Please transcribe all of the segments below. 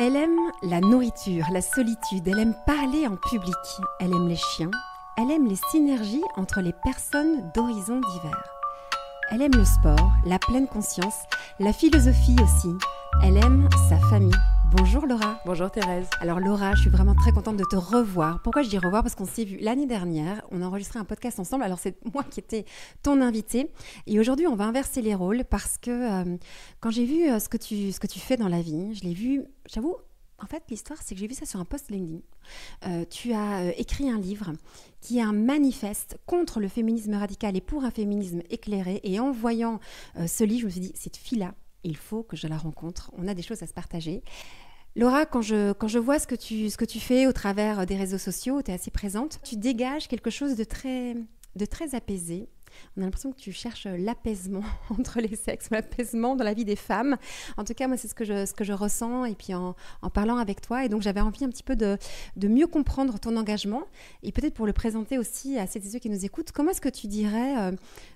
Elle aime la nourriture, la solitude, elle aime parler en public, elle aime les chiens, elle aime les synergies entre les personnes d'horizons divers. Elle aime le sport, la pleine conscience, la philosophie aussi. Elle aime sa famille. Bonjour Laura. Bonjour Thérèse. Alors Laura, je suis vraiment très contente de te revoir. Pourquoi je dis revoir ? Parce qu'on s'est vu l'année dernière, on a enregistré un podcast ensemble, alors c'est moi qui étais ton invitée. Et aujourd'hui, on va inverser les rôles parce que quand j'ai vu ce que tu fais dans la vie, je l'ai vu, j'avoue, en fait l'histoire c'est que j'ai vu ça sur un post LinkedIn. Tu as écrit un livre qui est un manifeste contre le féminisme radical et pour un féminisme éclairé. Et en voyant ce livre, je me suis dit, cette fille-là, il faut que je la rencontre. On a des choses à se partager. Laura, quand je vois ce que tu fais au travers des réseaux sociaux, où tu es assez présente, tu dégages quelque chose de très apaisé. On a l'impression que tu cherches l'apaisement entre les sexes, l'apaisement dans la vie des femmes. En tout cas, moi, c'est ce que je ressens et puis en parlant avec toi. Et donc, j'avais envie un petit peu de mieux comprendre ton engagement et peut-être pour le présenter aussi à celles et ceux qui nous écoutent. Comment est-ce que tu dirais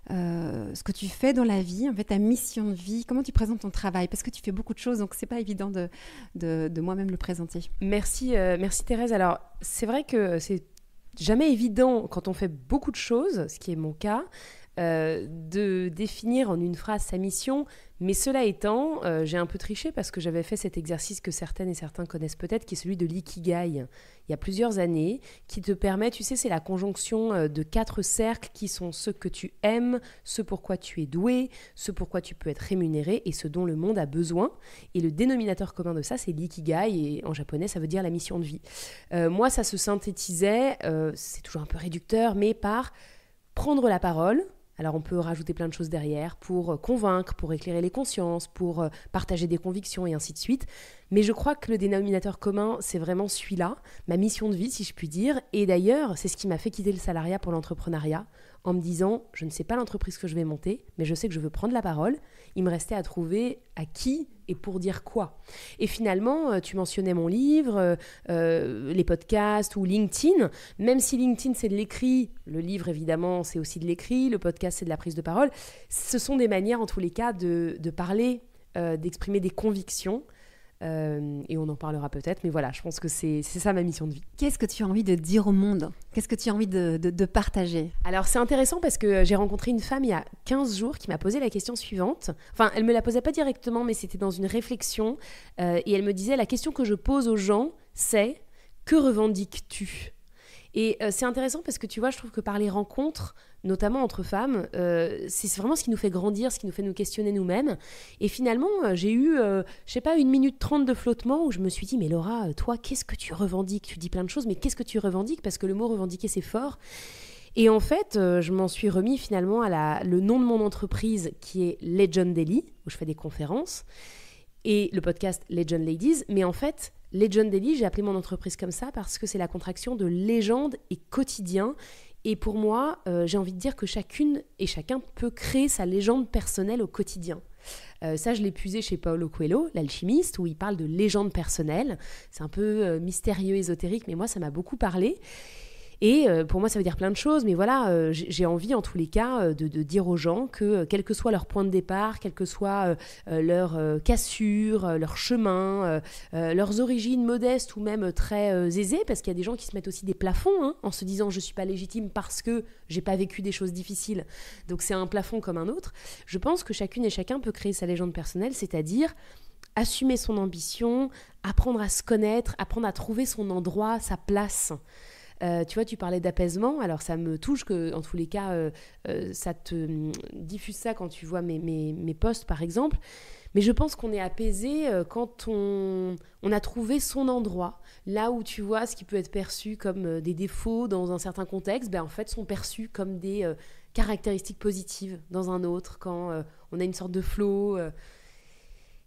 ce que tu fais dans la vie, en fait, ta mission de vie? Comment tu présentes ton travail? Parce que tu fais beaucoup de choses, donc c'est pas évident de moi-même le présenter. Merci Thérèse. Alors, c'est vrai que c'est jamais évident quand on fait beaucoup de choses, ce qui est mon cas, de définir en une phrase sa mission. Mais cela étant, j'ai un peu triché parce que j'avais fait cet exercice que certaines et certains connaissent peut-être, qui est celui de l'ikigai, il y a plusieurs années, qui te permet, tu sais, c'est la conjonction de 4 cercles qui sont ce que tu aimes, ce pourquoi tu es doué, ce pourquoi tu peux être rémunéré et ce dont le monde a besoin. Et le dénominateur commun de ça, c'est l'ikigai, et en japonais, ça veut dire la mission de vie. Moi, ça se synthétisait, c'est toujours un peu réducteur, mais par prendre la parole. Alors on peut rajouter plein de choses derrière pour convaincre, pour éclairer les consciences, pour partager des convictions et ainsi de suite. Mais je crois que le dénominateur commun, c'est vraiment celui-là, ma mission de vie si je puis dire. Et d'ailleurs, c'est ce qui m'a fait quitter le salariat pour l'entrepreneuriat, en me disant, je ne sais pas l'entreprise que je vais monter, mais je sais que je veux prendre la parole. Il me restait à trouver à qui et pour dire quoi. Et finalement, tu mentionnais mon livre, les podcasts ou LinkedIn. Même si LinkedIn, c'est de l'écrit, le livre, évidemment, c'est aussi de l'écrit, le podcast, c'est de la prise de parole. Ce sont des manières, en tous les cas, de parler, d'exprimer des convictions. Et on en parlera peut-être, mais voilà, je pense que c'est ça ma mission de vie. Qu'est-ce que tu as envie de dire au monde ? Qu'est-ce que tu as envie de partager ? Alors c'est intéressant parce que j'ai rencontré une femme il y a 15 jours qui m'a posé la question suivante. Enfin, elle ne me la posait pas directement, mais c'était dans une réflexion. Et elle me disait, la question que je pose aux gens, c'est « Que revendiques-tu » Et c'est intéressant parce que tu vois, je trouve que par les rencontres, notamment entre femmes, c'est vraiment ce qui nous fait grandir, ce qui nous fait nous questionner nous-mêmes. Et finalement, j'ai eu, 1 minute 30 de flottement où je me suis dit, mais Laura, toi, qu'est-ce que tu revendiques ? Tu dis plein de choses, mais qu'est-ce que tu revendiques ? Parce que le mot revendiquer, c'est fort. Et en fait, je m'en suis remis finalement à le nom de mon entreprise qui est Legend Daily, où je fais des conférences, et le podcast Legend Ladies. Mais en fait, Legend Daily, j'ai appelé mon entreprise comme ça parce que c'est la contraction de légende et quotidien. Et pour moi, j'ai envie de dire que chacune et chacun peut créer sa légende personnelle au quotidien. Ça, je l'ai puisé chez Paulo Coelho, l'alchimiste, où il parle de légende personnelle. C'est un peu mystérieux, ésotérique, mais moi, ça m'a beaucoup parlé. Et pour moi, ça veut dire plein de choses, mais voilà, j'ai envie en tous les cas de dire aux gens que quel que soit leur point de départ, quelle que soit leur cassure, leur chemin, leurs origines modestes ou même très aisées, parce qu'il y a des gens qui se mettent aussi des plafonds en se disant « je ne suis pas légitime parce que je n'ai pas vécu des choses difficiles ». Donc c'est un plafond comme un autre. Je pense que chacune et chacun peut créer sa légende personnelle, c'est-à-dire assumer son ambition, apprendre à se connaître, apprendre à trouver son endroit, sa place. Tu vois, tu parlais d'apaisement, alors ça me touche que, en tous les cas, ça te diffuse ça quand tu vois mes posts, par exemple. Mais je pense qu'on est apaisé quand on a trouvé son endroit. Là où tu vois ce qui peut être perçu comme des défauts dans un certain contexte, en fait, sont perçus comme des caractéristiques positives dans un autre, quand on a une sorte de flow.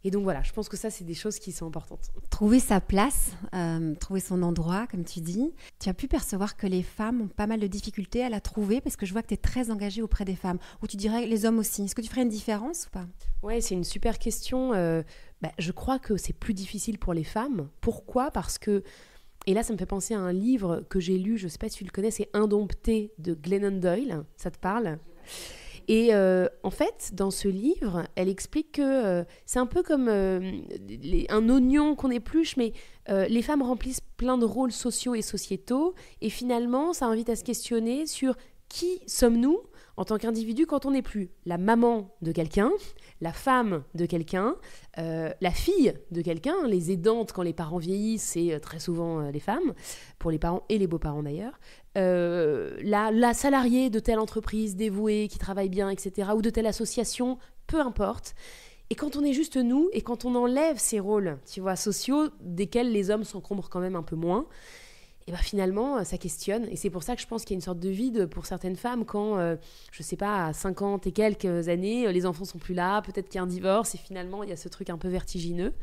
Et donc voilà, je pense que ça, c'est des choses qui sont importantes. Trouver sa place, trouver son endroit, comme tu dis. Tu as pu percevoir que les femmes ont pas mal de difficultés à la trouver parce que je vois que tu es très engagée auprès des femmes. Ou tu dirais les hommes aussi. Est-ce que tu ferais une différence ou pas ? Ouais, c'est une super question. Je crois que c'est plus difficile pour les femmes. Pourquoi ? Parce que, et là, ça me fait penser à un livre que j'ai lu, je ne sais pas si tu le connais, c'est Indompté de Glennon Doyle. Ça te parle ? Et en fait, dans ce livre, elle explique que c'est un peu comme un oignon qu'on épluche, mais les femmes remplissent plein de rôles sociaux et sociétaux, et finalement, ça invite à se questionner sur qui sommes-nous en tant qu'individu quand on n'est plus la maman de quelqu'un, la femme de quelqu'un, la fille de quelqu'un, les aidantes quand les parents vieillissent, c'est très souvent les femmes, pour les parents et les beaux-parents d'ailleurs, la salariée de telle entreprise dévouée, qui travaille bien, etc., ou de telle association, peu importe. Et quand on est juste nous, et quand on enlève ces rôles, tu vois, sociaux, desquels les hommes s'encombrent quand même un peu moins, et ben finalement, ça questionne. Et c'est pour ça que je pense qu'il y a une sorte de vide pour certaines femmes quand, je sais pas, à 50 et quelques années, les enfants sont plus là, peut-être qu'il y a un divorce, et finalement, il y a ce truc un peu vertigineux.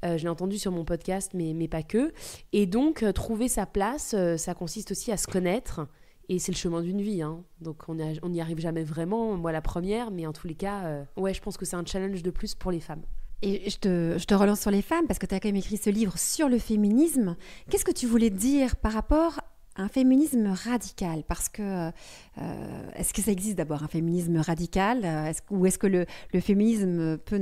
Je l'ai entendu sur mon podcast, mais pas que. Et donc, trouver sa place, ça consiste aussi à se connaître. Et c'est le chemin d'une vie. Hein. Donc, on n'y arrive jamais vraiment, moi la première, mais en tous les cas, ouais, je pense que c'est un challenge de plus pour les femmes. Et je te relance sur les femmes, parce que tu as quand même écrit ce livre sur le féminisme. Qu'est-ce que tu voulais dire par rapport à un féminisme radical ? Parce que, est-ce que ça existe d'abord, un féminisme radical ? Ou est-ce que le féminisme peut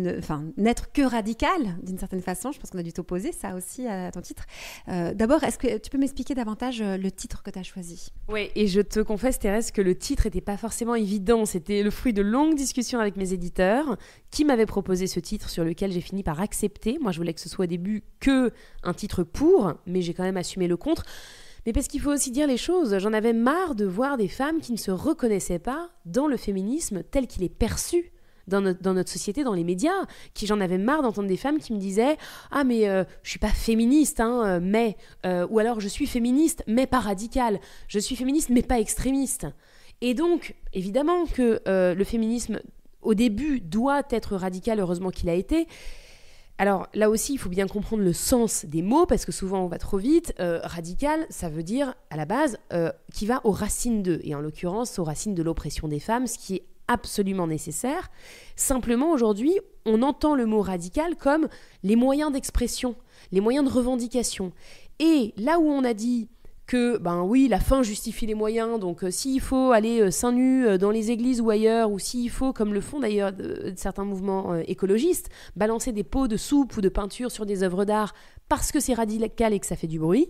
n'être que radical, d'une certaine façon ? Je pense qu'on a dû t'opposer ça aussi à ton titre. D'abord, est-ce que tu peux m'expliquer davantage le titre que tu as choisi ? Oui, et je te confesse, Thérèse, que le titre n'était pas forcément évident. C'était le fruit de longues discussions avec mes éditeurs qui m'avaient proposé ce titre sur lequel j'ai fini par accepter. Moi, je voulais que ce soit au début que un titre pour, mais j'ai quand même assumé le contre. Mais parce qu'il faut aussi dire les choses, j'en avais marre de voir des femmes qui ne se reconnaissaient pas dans le féminisme tel qu'il est perçu dans notre société, dans les médias. J'en avais marre d'entendre des femmes qui me disaient « Ah mais je suis pas féministe, hein, mais... ou alors je suis féministe, mais pas radicale. Je suis féministe, mais pas extrémiste. » Et donc, évidemment que le féminisme, au début, doit être radical, heureusement qu'il a été. Alors là aussi, il faut bien comprendre le sens des mots, parce que souvent on va trop vite. Radical, ça veut dire, à la base, qui va aux racines d'eux, et en l'occurrence aux racines de l'oppression des femmes, ce qui est absolument nécessaire. Simplement, aujourd'hui, on entend le mot radical comme les moyens d'expression, les moyens de revendication. Et là où on a dit que, ben oui, la fin justifie les moyens, donc s'il faut aller seins nus dans les églises ou ailleurs, ou s'il faut, comme le font d'ailleurs certains mouvements écologistes, balancer des pots de soupe ou de peinture sur des œuvres d'art parce que c'est radical et que ça fait du bruit,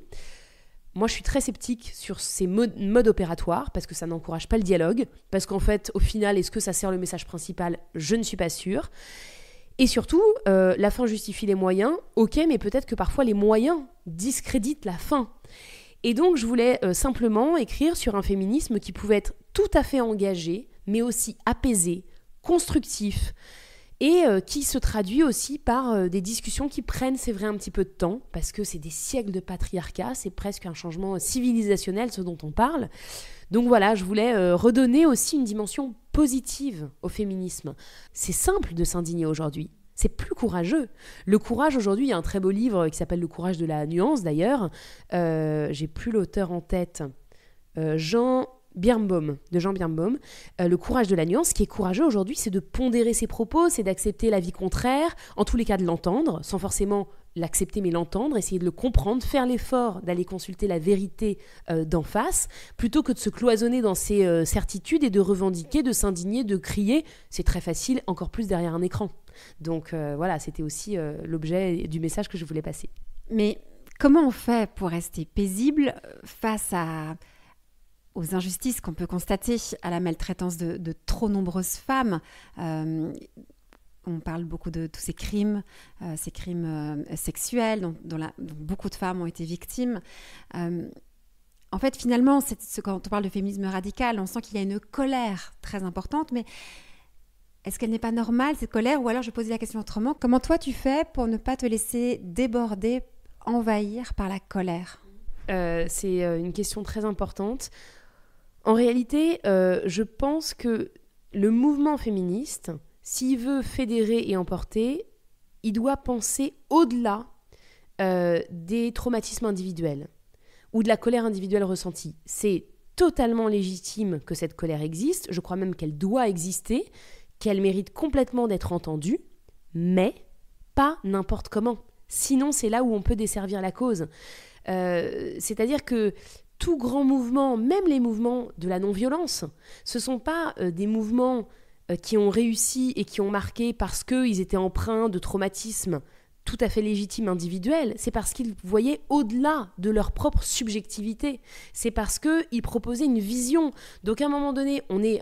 moi je suis très sceptique sur ces modes opératoires, parce que ça n'encourage pas le dialogue, parce qu'en fait, au final, est-ce que ça sert le message principal ? Je ne suis pas sûre. Et surtout, la fin justifie les moyens, ok, mais peut-être que parfois les moyens discréditent la fin. Et donc, je voulais simplement écrire sur un féminisme qui pouvait être tout à fait engagé, mais aussi apaisé, constructif, et qui se traduit aussi par des discussions qui prennent, c'est vrai, un petit peu de temps, parce que c'est des siècles de patriarcat, c'est presque un changement civilisationnel, ce dont on parle. Donc voilà, je voulais redonner aussi une dimension positive au féminisme. C'est simple de s'indigner aujourd'hui. C'est plus courageux. Le courage, aujourd'hui, il y a un très beau livre qui s'appelle « Le courage de la nuance » d'ailleurs. J'ai plus l'auteur en tête. Jean Birnbaum. Le courage de la nuance. Ce qui est courageux aujourd'hui, c'est de pondérer ses propos, c'est d'accepter l'avis contraire, en tous les cas de l'entendre, sans forcément l'accepter mais l'entendre, essayer de le comprendre, faire l'effort d'aller consulter la vérité d'en face, plutôt que de se cloisonner dans ses certitudes et de revendiquer, de s'indigner, de crier. C'est très facile, encore plus derrière un écran. Donc voilà, c'était aussi l'objet du message que je voulais passer. Mais comment on fait pour rester paisible face aux injustices qu'on peut constater, à la maltraitance de trop nombreuses femmes ? On parle beaucoup de tous ces crimes sexuels dont beaucoup de femmes ont été victimes. En fait, finalement, quand on parle de féminisme radical, on sent qu'il y a une colère très importante, mais est-ce qu'elle n'est pas normale, cette colère ? Ou alors, je posais la question autrement, comment toi tu fais pour ne pas te laisser déborder, envahir par la colère ? C'est une question très importante. En réalité, je pense que le mouvement féministe, s'il veut fédérer et emporter, il doit penser au-delà des traumatismes individuels ou de la colère individuelle ressentie. C'est totalement légitime que cette colère existe, je crois même qu'elle doit exister, qu'elle mérite complètement d'être entendue, mais pas n'importe comment. Sinon, c'est là où on peut desservir la cause. C'est-à-dire que tout grand mouvement, même les mouvements de la non-violence, ce ne sont pas des mouvements qui ont réussi et qui ont marqué parce qu'ils étaient empreints de traumatismes tout à fait légitimes individuels, c'est parce qu'ils voyaient au-delà de leur propre subjectivité. C'est parce qu'ils proposaient une vision. Donc à un moment donné, on est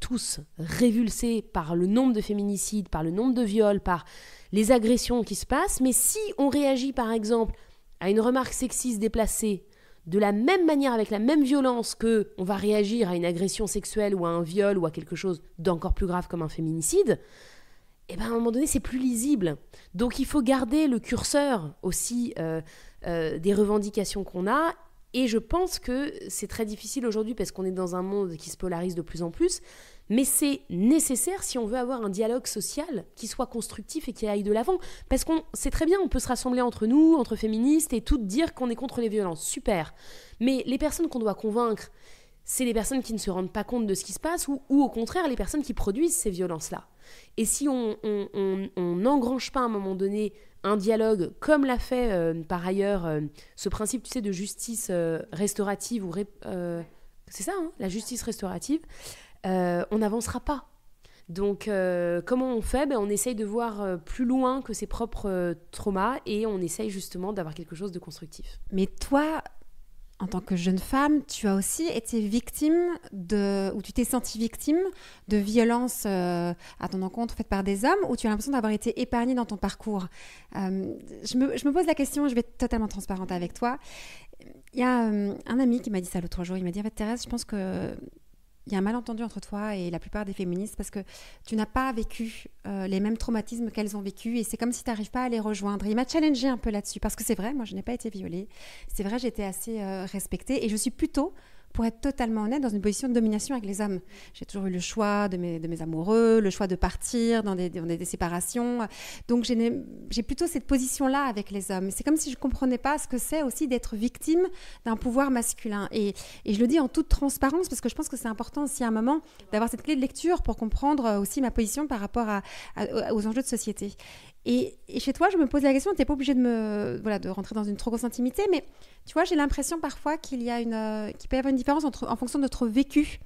tous révulsés par le nombre de féminicides, par le nombre de viols, par les agressions qui se passent. Mais si on réagit par exemple à une remarque sexiste déplacée, de la même manière, avec la même violence que on va réagir à une agression sexuelle ou à un viol ou à quelque chose d'encore plus grave comme un féminicide, et ben à un moment donné, c'est plus lisible. Donc il faut garder le curseur aussi des revendications qu'on a. Et je pense que c'est très difficile aujourd'hui parce qu'on est dans un monde qui se polarise de plus en plus. Mais c'est nécessaire si on veut avoir un dialogue social qui soit constructif et qui aille de l'avant. Parce qu'on sait très bien, on peut se rassembler entre nous, entre féministes, et toutes dire qu'on est contre les violences. Super. Mais les personnes qu'on doit convaincre, c'est les personnes qui ne se rendent pas compte de ce qui se passe ou au contraire les personnes qui produisent ces violences-là. Et si on n'engrange pas à un moment donné un dialogue, comme l'a fait par ailleurs ce principe, tu sais, de justice restaurative, c'est ça, hein, la justice restaurative, on n'avancera pas. Donc, comment on fait ? On essaye de voir plus loin que ses propres traumas et on essaye justement d'avoir quelque chose de constructif. Mais toi, en tant que jeune femme, tu as aussi été victime ou tu t'es sentie victime de violences à ton encontre faites par des hommes, ou tu as l'impression d'avoir été épargnée dans ton parcours. Je me pose la question, je vais être totalement transparente avec toi. Il y a un ami qui m'a dit ça l'autre jour, il m'a dit en fait, Thérèse, je pense que il y a un malentendu entre toi et la plupart des féministes parce que tu n'as pas vécu les mêmes traumatismes qu'elles ont vécu et c'est comme si tu n'arrives pas à les rejoindre. Il m'a challengée un peu là-dessus parce que c'est vrai, moi je n'ai pas été violée. C'est vrai, j'étais assez respectée et je suis plutôt, pour être totalement honnête, dans une position de domination avec les hommes. J'ai toujours eu le choix de mes amoureux, le choix de partir dans des séparations. Donc j'ai plutôt cette position-là avec les hommes. C'est comme si je ne comprenais pas ce que c'est aussi d'être victime d'un pouvoir masculin. Et je le dis en toute transparence parce que je pense que c'est important aussi à un moment d'avoir cette clé de lecture pour comprendre aussi ma position par rapport aux enjeux de société. Et chez toi, je me pose la question, tu n'es pas obligée de rentrer dans une trop grosse intimité, mais tu vois, j'ai l'impression parfois qu'il peut y avoir une différence en fonction de notre vécu.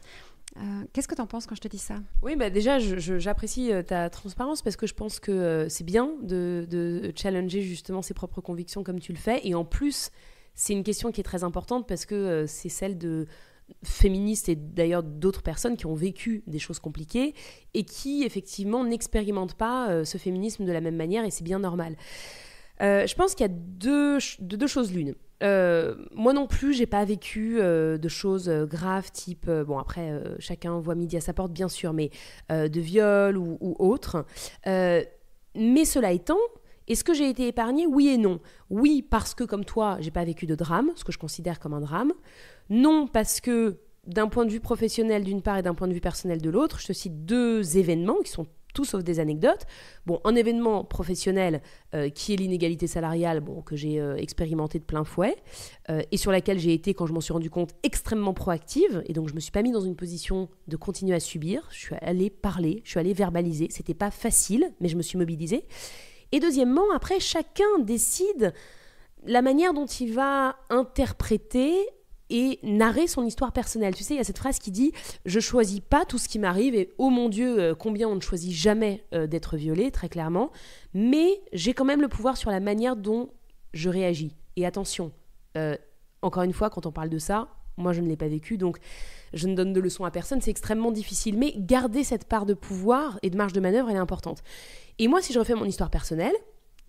Qu'est-ce que tu en penses quand je te dis ça ? Oui, déjà, j'apprécie ta transparence parce que je pense que c'est bien de challenger justement ses propres convictions comme tu le fais. Et en plus, c'est une question qui est très importante parce que c'est celle de féministes et d'ailleurs d'autres personnes qui ont vécu des choses compliquées et qui effectivement n'expérimentent pas ce féminisme de la même manière et c'est bien normal. Je pense qu'il y a deux choses l'une. Moi non plus, j'ai pas vécu de choses graves type, chacun voit midi à sa porte bien sûr, mais de viol ou autre. Mais cela étant, est-ce que j'ai été épargnée ? Oui et non. Oui, parce que comme toi, j'ai pas vécu de drame, ce que je considère comme un drame. Non, parce que d'un point de vue professionnel d'une part et d'un point de vue personnel de l'autre, je te cite deux événements qui sont tout sauf des anecdotes. Bon, un événement professionnel qui est l'inégalité salariale, que j'ai expérimenté de plein fouet et sur laquelle j'ai été, quand je m'en suis rendu compte, extrêmement proactive. Et donc, je me suis pas mise dans une position de continuer à subir. Je suis allée parler, je suis allée verbaliser. C'était pas facile, mais je me suis mobilisée. Et deuxièmement, après, chacun décide la manière dont il va interpréter et narrer son histoire personnelle. Tu sais, il y a cette phrase qui dit « Je choisis pas tout ce qui m'arrive » et « Oh mon Dieu, combien on ne choisit jamais d'être violé », très clairement. Mais j'ai quand même le pouvoir sur la manière dont je réagis. Et attention, encore une fois, quand on parle de ça, moi je ne l'ai pas vécu, donc je ne donne de leçons à personne, c'est extrêmement difficile. Mais garder cette part de pouvoir et de marge de manœuvre, elle est importante. Et moi, si je refais mon histoire personnelle,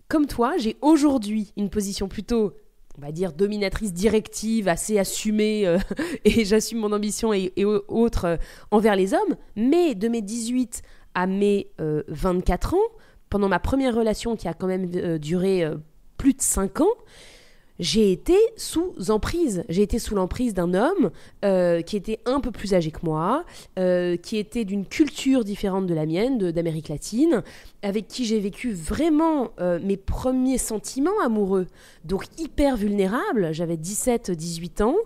comme toi, j'ai aujourd'hui une position plutôt, on va dire, dominatrice, directive, assez assumée, et j'assume mon ambition et autres envers les hommes. Mais de mes 18 à mes 24 ans, pendant ma première relation qui a quand même duré plus de 5 ans, j'ai été sous emprise. J'ai été sous l'emprise d'un homme qui était un peu plus âgé que moi, qui était d'une culture différente de la mienne, d'Amérique latine, avec qui j'ai vécu vraiment mes premiers sentiments amoureux. Donc hyper vulnérable, j'avais 17-18 ans,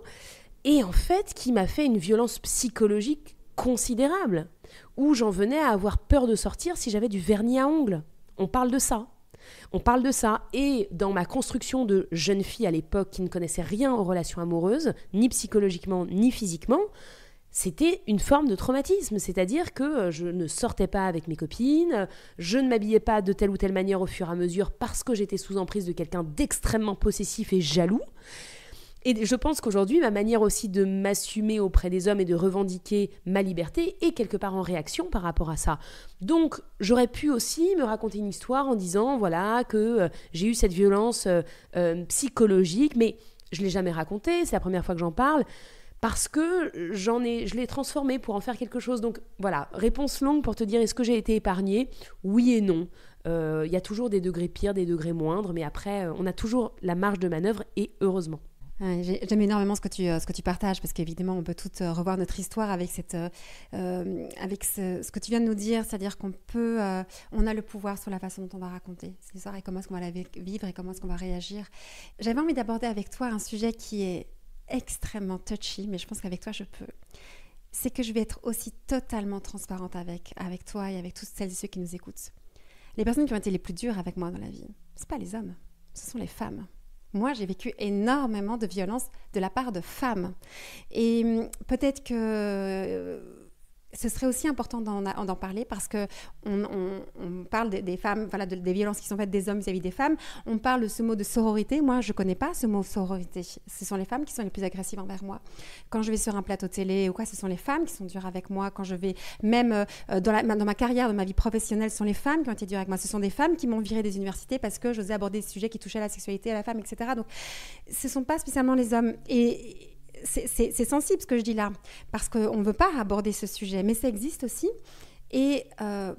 et en fait qui m'a fait une violence psychologique considérable, où j'en venais à avoir peur de sortir si j'avais du vernis à ongles. On parle de ça. On parle de ça, et dans ma construction de jeune fille à l'époque qui ne connaissait rien aux relations amoureuses, ni psychologiquement, ni physiquement, c'était une forme de traumatisme, c'est-à-dire que je ne sortais pas avec mes copines, je ne m'habillais pas de telle ou telle manière au fur et à mesure parce que j'étais sous emprise de quelqu'un d'extrêmement possessif et jaloux. Et je pense qu'aujourd'hui, ma manière aussi de m'assumer auprès des hommes et de revendiquer ma liberté est quelque part en réaction par rapport à ça. Donc, j'aurais pu aussi me raconter une histoire en disant, voilà, que j'ai eu cette violence psychologique, mais je ne l'ai jamais racontée, c'est la première fois que j'en parle, parce que je l'ai transformée pour en faire quelque chose. Donc, voilà, réponse longue pour te dire, est-ce que j'ai été épargnée ? Oui et non. Il y a toujours des degrés pires, des degrés moindres, mais après, on a toujours la marge de manœuvre, et heureusement. J'aime énormément ce que tu partages parce qu'évidemment on peut toutes revoir notre histoire avec ce que tu viens de nous dire, c'est-à-dire qu'on peut, on a le pouvoir sur la façon dont on va raconter cette histoire et comment est-ce qu'on va la vivre et comment est-ce qu'on va réagir. J'avais envie d'aborder avec toi un sujet qui est extrêmement touchy, mais je pense qu'avec toi je peux. C'est que je vais être aussi totalement transparente avec toi et avec toutes celles et ceux qui nous écoutent. Les personnes qui ont été les plus dures avec moi dans la vie, c'est pas les hommes, ce sont les femmes. Moi, j'ai vécu énormément de violence de la part de femmes. Et peut-être que ce serait aussi important d'en parler parce qu'on parle des femmes, voilà, des violences qui sont faites des hommes vis-à-vis des femmes. On parle de ce mot de sororité. Moi, je ne connais pas ce mot sororité. Ce sont les femmes qui sont les plus agressives envers moi. Quand je vais sur un plateau télé ou quoi, ce sont les femmes qui sont dures avec moi. Quand je vais, même dans ma carrière, dans ma vie professionnelle, ce sont les femmes qui ont été dures avec moi. Ce sont des femmes qui m'ont virée des universités parce que j'osais aborder des sujets qui touchaient à la sexualité, à la femme, etc. Donc, ce ne sont pas spécialement les hommes. Et c'est sensible ce que je dis là, parce qu'on ne veut pas aborder ce sujet, mais ça existe aussi. Et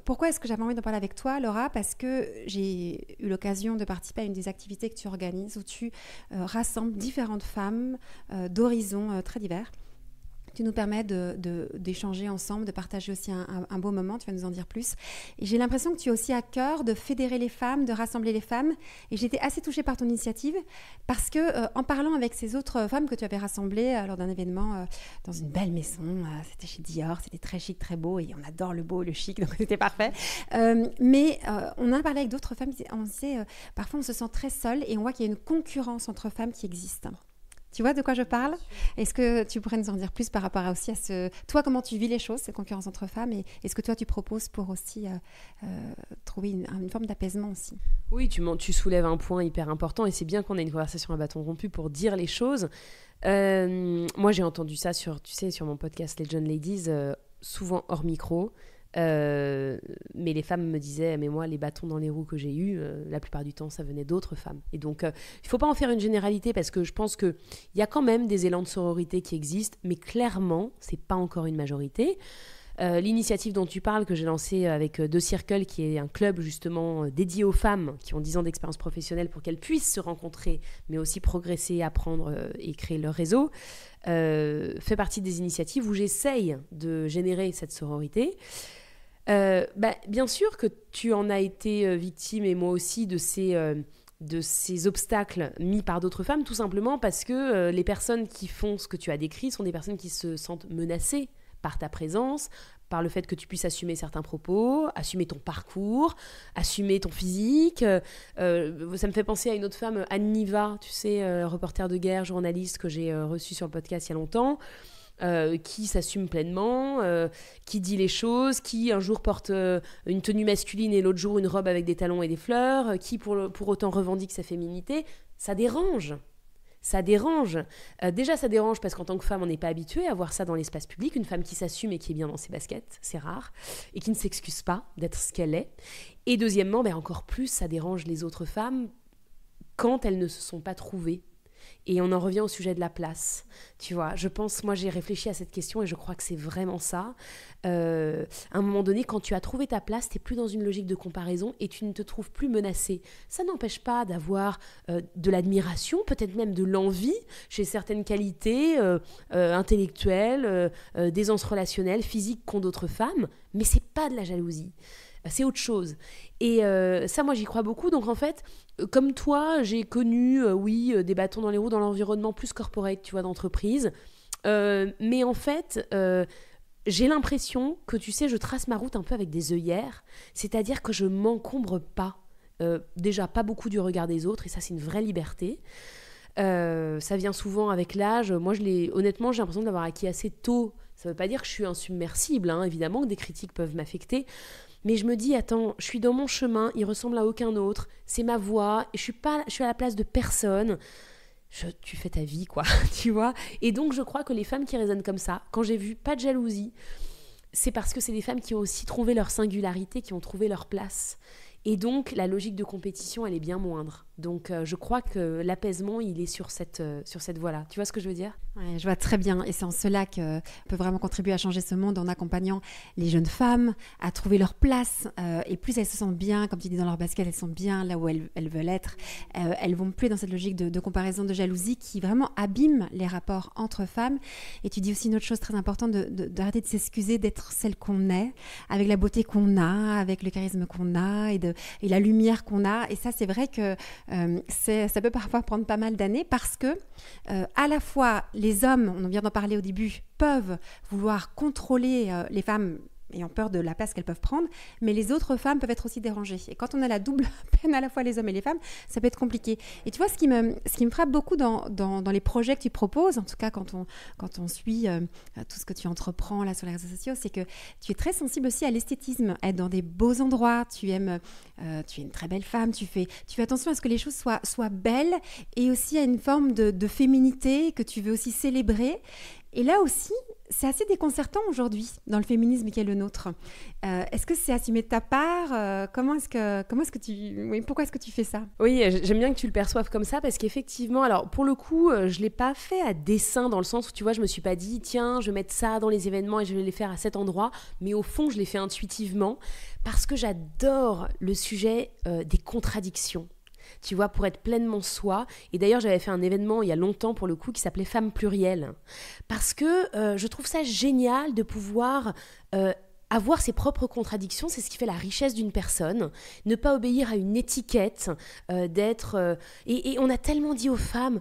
pourquoi est-ce que j'avais envie d'en parler avec toi, Laura ? Parce que j'ai eu l'occasion de participer à une des activités que tu organises, où tu rassembles différentes femmes d'horizons très divers. Tu nous permets d'échanger ensemble, de partager aussi un beau moment, tu vas nous en dire plus. Et j'ai l'impression que tu as aussi à cœur de fédérer les femmes, de rassembler les femmes. Et j'étais assez touchée par ton initiative parce que en parlant avec ces autres femmes que tu avais rassemblées lors d'un événement dans une belle maison, c'était chez Dior, c'était très chic, très beau, et on adore le beau, le chic, donc c'était parfait. Mais on a parlé avec d'autres femmes, on disait, parfois on se sent très seule et on voit qu'il y a une concurrence entre femmes qui existe. Tu vois de quoi je parle ? Est-ce que tu pourrais nous en dire plus par rapport aussi à toi, comment tu vis les choses, cette concurrence entre femmes, et est-ce que toi tu proposes pour aussi trouver une forme d'apaisement aussi ? Oui, tu soulèves un point hyper important et c'est bien qu'on ait une conversation à bâton rompu pour dire les choses. Moi, j'ai entendu ça sur mon podcast Legend Ladies, souvent hors micro. Mais les femmes me disaient, mais moi les bâtons dans les roues que j'ai eus, la plupart du temps ça venait d'autres femmes, et donc il faut pas en faire une généralité parce que je pense qu'il y a quand même des élans de sororité qui existent, mais clairement c'est pas encore une majorité. L'initiative dont tu parles, que j'ai lancée avec The Circle, qui est un club justement dédié aux femmes qui ont 10 ans d'expérience professionnelle pour qu'elles puissent se rencontrer, mais aussi progresser, apprendre et créer leur réseau, fait partie des initiatives où j'essaye de générer cette sororité. Bien sûr que tu en as été victime, et moi aussi, de ces obstacles mis par d'autres femmes, tout simplement parce que les personnes qui font ce que tu as décrit sont des personnes qui se sentent menacées par ta présence, par le fait que tu puisses assumer certains propos, assumer ton parcours, assumer ton physique. Ça me fait penser à une autre femme, Anne Niva, tu sais, reporter de guerre, journaliste que j'ai reçue sur le podcast il y a longtemps, qui s'assume pleinement, qui dit les choses, qui un jour porte une tenue masculine et l'autre jour une robe avec des talons et des fleurs, qui pour autant revendique sa féminité. Ça dérange. Déjà, ça dérange parce qu'en tant que femme, on n'est pas habitué à voir ça dans l'espace public. Une femme qui s'assume et qui est bien dans ses baskets, c'est rare, et qui ne s'excuse pas d'être ce qu'elle est. Et deuxièmement, encore plus, ça dérange les autres femmes quand elles ne se sont pas trouvées. Et on en revient au sujet de la place, tu vois. Moi j'ai réfléchi à cette question et je crois que c'est vraiment ça. À un moment donné, quand tu as trouvé ta place, tu n'es plus dans une logique de comparaison et tu ne te trouves plus menacée. Ça n'empêche pas d'avoir de l'admiration, peut-être même de l'envie chez certaines qualités intellectuelles, d'aisance relationnelle, physique qu'ont d'autres femmes, mais c'est pas de la jalousie. C'est autre chose. Et ça, moi, j'y crois beaucoup. Donc, en fait, comme toi, j'ai connu, des bâtons dans les roues dans l'environnement plus corporate, tu vois, d'entreprise. Mais en fait, j'ai l'impression que, tu sais, je trace ma route un peu avec des œillères. C'est-à-dire que je m'encombre pas. Déjà, pas beaucoup du regard des autres. Et ça, c'est une vraie liberté. Ça vient souvent avec l'âge. Moi, honnêtement, j'ai l'impression de l'avoir acquis assez tôt Ça ne veut pas dire que je suis insubmersible, hein. Évidemment que des critiques peuvent m'affecter. Mais je me dis, attends, je suis dans mon chemin, il ressemble à aucun autre, c'est ma voix, et je suis à la place de personne. Tu fais ta vie, quoi, tu vois. Et donc, je crois que les femmes qui raisonnent comme ça, quand j'ai vu pas de jalousie, c'est parce que c'est des femmes qui ont aussi trouvé leur singularité, qui ont trouvé leur place. Et donc, la logique de compétition, elle est bien moindre. Donc, je crois que l'apaisement, il est sur cette voie-là. Tu vois ce que je veux dire ? Ouais, je vois très bien. Et c'est en cela qu'on peut vraiment contribuer à changer ce monde en accompagnant les jeunes femmes à trouver leur place. Et plus elles se sentent bien, comme tu dis, dans leur basket, elles sont bien là où elles veulent être. Elles vont plus dans cette logique de comparaison, de jalousie qui vraiment abîme les rapports entre femmes. Et tu dis aussi une autre chose très importante, d'arrêter de s'excuser d'être celle qu'on est, avec la beauté qu'on a, avec le charisme qu'on a et la lumière qu'on a. Et ça, c'est vrai que ça peut parfois prendre pas mal d'années parce que à la fois les hommes, on vient d'en parler au début, peuvent vouloir contrôler les femmes ayant peur de la place qu'elles peuvent prendre, mais les autres femmes peuvent être aussi dérangées. Et quand on a la double peine à la fois les hommes et les femmes, ça peut être compliqué. Et tu vois, ce qui me frappe beaucoup dans les projets que tu proposes, en tout cas quand on suit tout ce que tu entreprends là sur les réseaux sociaux, c'est que tu es très sensible aussi à l'esthétisme, être dans des beaux endroits, tu es une très belle femme, tu fais attention à ce que les choses soient belles et aussi à une forme de féminité que tu veux aussi célébrer. Et là aussi, c'est assez déconcertant aujourd'hui dans le féminisme qui est le nôtre. Est-ce que c'est assumé de ta part ? Pourquoi est-ce que tu fais ça ? Oui, j'aime bien que tu le perçoives comme ça parce qu'effectivement, alors pour le coup, je l'ai pas fait à dessein dans le sens où tu vois, je me suis pas dit tiens, je vais mettre ça dans les événements et je vais les faire à cet endroit, mais au fond, je l'ai fait intuitivement parce que j'adore le sujet des contradictions. Tu vois, pour être pleinement soi. Et d'ailleurs, j'avais fait un événement il y a longtemps, pour le coup, qui s'appelait Femmes Plurielles. Parce que je trouve ça génial de pouvoir avoir ses propres contradictions. C'est ce qui fait la richesse d'une personne. Ne pas obéir à une étiquette, d'être... Et on a tellement dit aux femmes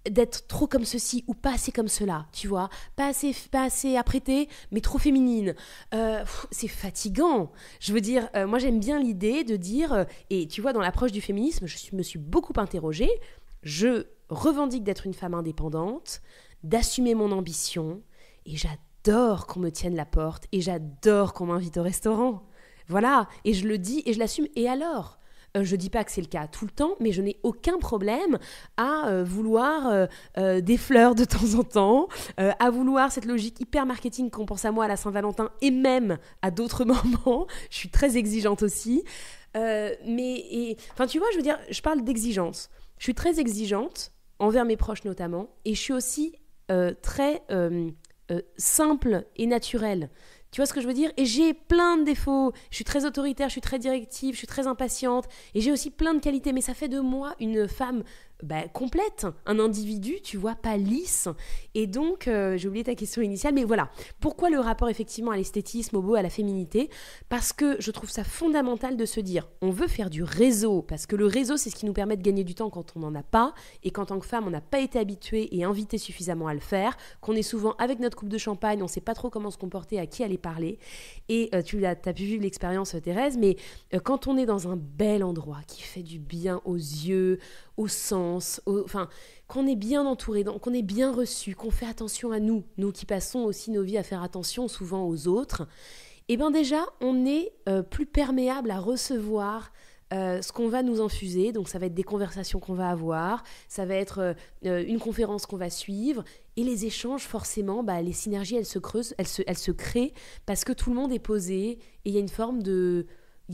d'être trop comme ceci ou pas assez comme cela, tu vois, pas assez apprêtée mais trop féminine, c'est fatigant. Je veux dire, moi j'aime bien l'idée de dire, et tu vois, dans l'approche du féminisme, me suis beaucoup interrogée. Je revendique d'être une femme indépendante, d'assumer mon ambition, et j'adore qu'on me tienne la porte, et j'adore qu'on m'invite au restaurant. Voilà, et je le dis et je l'assume. Et alors ? Je dis pas que c'est le cas tout le temps, mais je n'ai aucun problème à vouloir des fleurs de temps en temps, à vouloir cette logique hyper marketing qu'on pense à moi à la Saint-Valentin et même à d'autres moments. Je suis très exigeante aussi. Enfin, tu vois, je veux dire, je parle d'exigence. Je suis très exigeante envers mes proches notamment, et je suis aussi très simple et naturelle. Tu vois ce que je veux dire ? Et j'ai plein de défauts. Je suis très autoritaire, je suis très directive, je suis très impatiente. Et j'ai aussi plein de qualités. Mais ça fait de moi une femme complète, un individu, tu vois, pas lisse. Et donc, j'ai oublié ta question initiale, mais voilà. Pourquoi le rapport effectivement à l'esthétisme, au beau, à la féminité ? Parce que je trouve ça fondamental de se dire, on veut faire du réseau, parce que le réseau, c'est ce qui nous permet de gagner du temps quand on n'en a pas, et qu'en tant que femme, on n'a pas été habitué et invité suffisamment à le faire, qu'on est souvent avec notre coupe de champagne, on ne sait pas trop comment se comporter, à qui aller parler. Et tu as pu vivre l'expérience, Thérèse, mais quand on est dans un bel endroit qui fait du bien aux yeux, au sens, qu'on est bien entouré, qu'on est bien reçu, qu'on fait attention à nous qui passons aussi nos vies à faire attention souvent aux autres, et bien déjà, on est plus perméable à recevoir ce qu'on va nous infuser. Donc ça va être des conversations qu'on va avoir, ça va être une conférence qu'on va suivre, et les échanges, forcément, les synergies, elles se creusent, elles se créent, parce que tout le monde est posé, et il y a une forme de...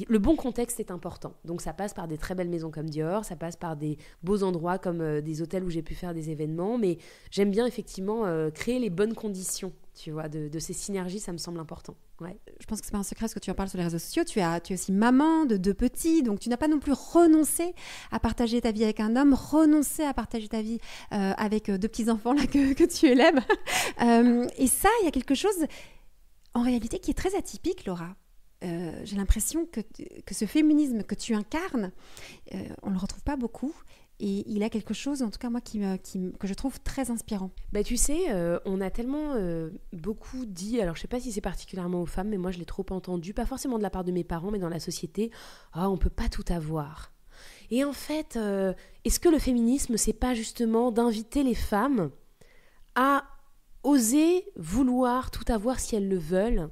Le bon contexte est important. Donc ça passe par des très belles maisons comme Dior, ça passe par des beaux endroits comme des hôtels où j'ai pu faire des événements, mais j'aime bien effectivement créer les bonnes conditions, tu vois, de ces synergies, ça me semble important. Ouais. Je pense que c'est pas un secret ce que tu en parles sur les réseaux sociaux. Tu es aussi maman de 2 petits, donc tu n'as pas non plus renoncé à partager ta vie avec un homme, renoncé à partager ta vie avec 2 petits-enfants là, que tu élèves. Et ça, il y a quelque chose en réalité qui est très atypique, Laura. J'ai l'impression que ce féminisme que tu incarnes, on ne le retrouve pas beaucoup. Et il a quelque chose, en tout cas moi, que je trouve très inspirant. Tu sais, on a tellement beaucoup dit, alors je ne sais pas si c'est particulièrement aux femmes, mais moi je l'ai trop entendu, pas forcément de la part de mes parents, mais dans la société, on ne peut pas tout avoir. Et en fait, est-ce que le féminisme, c'est pas justement d'inviter les femmes à oser vouloir tout avoir si elles le veulent.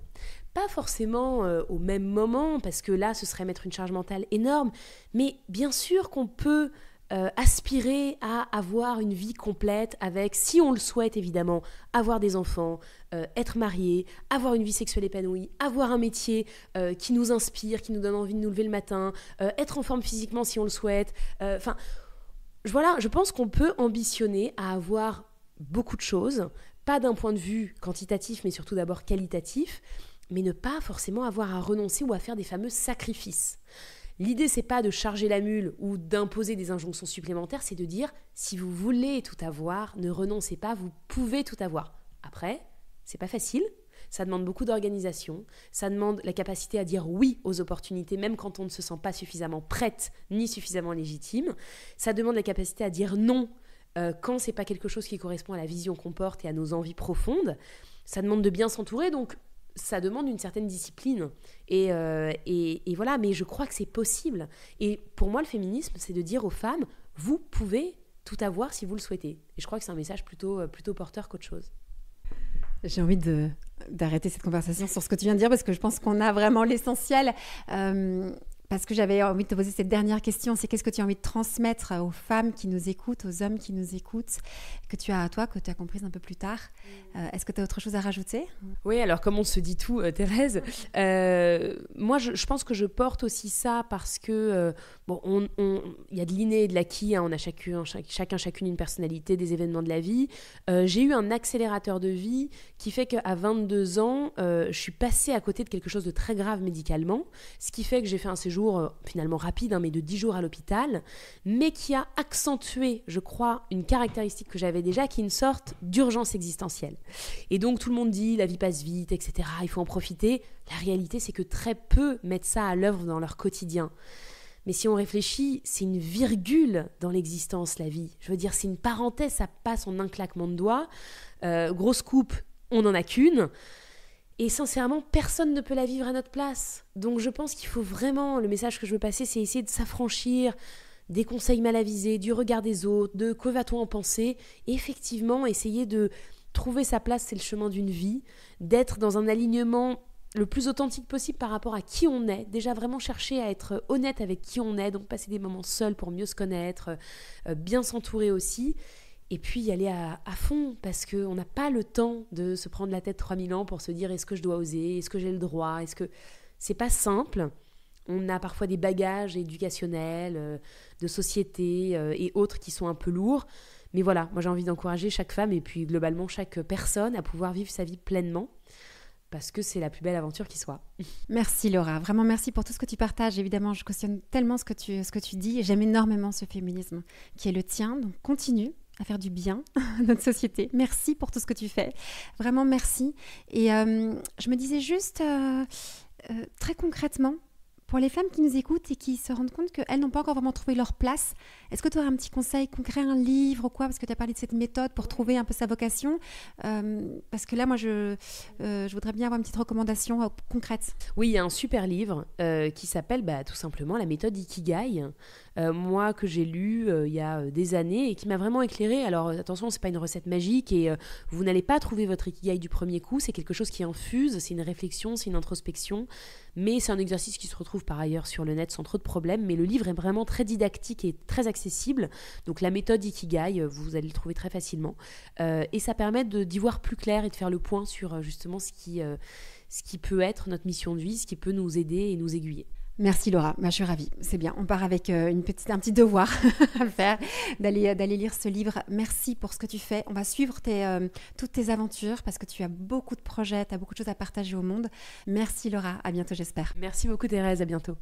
Pas forcément au même moment, parce que là, ce serait mettre une charge mentale énorme, mais bien sûr qu'on peut aspirer à avoir une vie complète avec, si on le souhaite évidemment, avoir des enfants, être marié, avoir une vie sexuelle épanouie, avoir un métier qui nous inspire, qui nous donne envie de nous lever le matin, être en forme physiquement si on le souhaite. Voilà, je pense qu'on peut ambitionner à avoir beaucoup de choses, pas d'un point de vue quantitatif, mais surtout d'abord qualitatif, mais ne pas forcément avoir à renoncer ou à faire des fameux sacrifices. L'idée, c'est pas de charger la mule ou d'imposer des injonctions supplémentaires, c'est de dire, si vous voulez tout avoir, ne renoncez pas, vous pouvez tout avoir. Après, c'est pas facile, ça demande beaucoup d'organisation, ça demande la capacité à dire oui aux opportunités, même quand on ne se sent pas suffisamment prête ni suffisamment légitime. Ça demande la capacité à dire non quand c'est pas quelque chose qui correspond à la vision qu'on porte et à nos envies profondes. Ça demande de bien s'entourer, donc ça demande une certaine discipline. Et voilà, mais je crois que c'est possible. Et pour moi, le féminisme, c'est de dire aux femmes, vous pouvez tout avoir si vous le souhaitez. Et je crois que c'est un message plutôt porteur qu'autre chose. J'ai envie d'arrêter cette conversation sur ce que tu viens de dire parce que je pense qu'on a vraiment l'essentiel. Parce que j'avais envie de te poser cette dernière question, c'est qu'est-ce que tu as envie de transmettre aux femmes qui nous écoutent, aux hommes qui nous écoutent, que tu as comprise un peu plus tard. Est-ce que tu as autre chose à rajouter ? Oui, alors comme on se dit tout, Thérèse, moi je pense que je porte aussi ça parce que, il y a de l'inné et de l'acquis, hein, on a chacune une personnalité, des événements de la vie. J'ai eu un accélérateur de vie qui fait qu'à 22 ans, je suis passée à côté de quelque chose de très grave médicalement, ce qui fait que j'ai fait un séjour finalement rapide, hein, mais de 10 jours à l'hôpital, mais qui a accentué, je crois, une caractéristique que j'avais déjà, qui est une sorte d'urgence existentielle. Et donc tout le monde dit, la vie passe vite, etc., il faut en profiter. La réalité, c'est que très peu mettent ça à l'œuvre dans leur quotidien. Mais si on réfléchit, c'est une virgule dans l'existence, la vie. Je veux dire, c'est une parenthèse, ça passe en un claquement de doigts. Grosse coupe, on n'en a qu'une. Et sincèrement, personne ne peut la vivre à notre place. Donc je pense qu'il faut vraiment, le message que je veux passer, c'est essayer de s'affranchir des conseils mal avisés, du regard des autres, de que va-t-on en penser. Et effectivement, essayer de trouver sa place, c'est le chemin d'une vie, d'être dans un alignement le plus authentique possible par rapport à qui on est. Déjà vraiment chercher à être honnête avec qui on est, donc passer des moments seuls pour mieux se connaître, bien s'entourer aussi. Et puis y aller à fond, parce qu'on n'a pas le temps de se prendre la tête 3000 ans pour se dire est-ce que je dois oser, est-ce que j'ai le droit, est-ce que... C'est pas simple. On a parfois des bagages éducationnels, de société et autres qui sont un peu lourds. Mais voilà, moi j'ai envie d'encourager chaque femme et puis globalement chaque personne à pouvoir vivre sa vie pleinement, parce que c'est la plus belle aventure qui soit. Merci Laura, vraiment merci pour tout ce que tu partages. Évidemment, je cautionne tellement ce que tu dis et j'aime énormément ce féminisme qui est le tien, donc continue à faire du bien à notre société. Merci pour tout ce que tu fais. Vraiment, merci. Et je me disais juste, très concrètement, pour les femmes qui nous écoutent et qui se rendent compte qu'elles n'ont pas encore vraiment trouvé leur place, est-ce que tu aurais un petit conseil concret, un livre ou quoi ? Parce que tu as parlé de cette méthode pour trouver un peu sa vocation. Parce que là, moi, je voudrais bien avoir une petite recommandation concrète. Oui, il y a un super livre qui s'appelle tout simplement La méthode Ikigai. Moi, que j'ai lu il y a des années et qui m'a vraiment éclairée. Alors attention, c'est pas une recette magique et vous n'allez pas trouver votre Ikigai du premier coup. C'est quelque chose qui infuse, c'est une réflexion, c'est une introspection. Mais c'est un exercice qui se retrouve par ailleurs sur le net sans trop de problèmes. Mais le livre est vraiment très didactique et très accessible. Donc la méthode Ikigai, vous allez le trouver très facilement. Et ça permet d'y voir plus clair et de faire le point sur justement ce qui peut être notre mission de vie, ce qui peut nous aider et nous aiguiller. Merci Laura, je suis ravie, c'est bien. On part avec un petit devoir à faire, d'aller lire ce livre. Merci pour ce que tu fais. On va suivre toutes tes aventures parce que tu as beaucoup de projets, tu as beaucoup de choses à partager au monde. Merci Laura, à bientôt j'espère. Merci beaucoup Thérèse, à bientôt.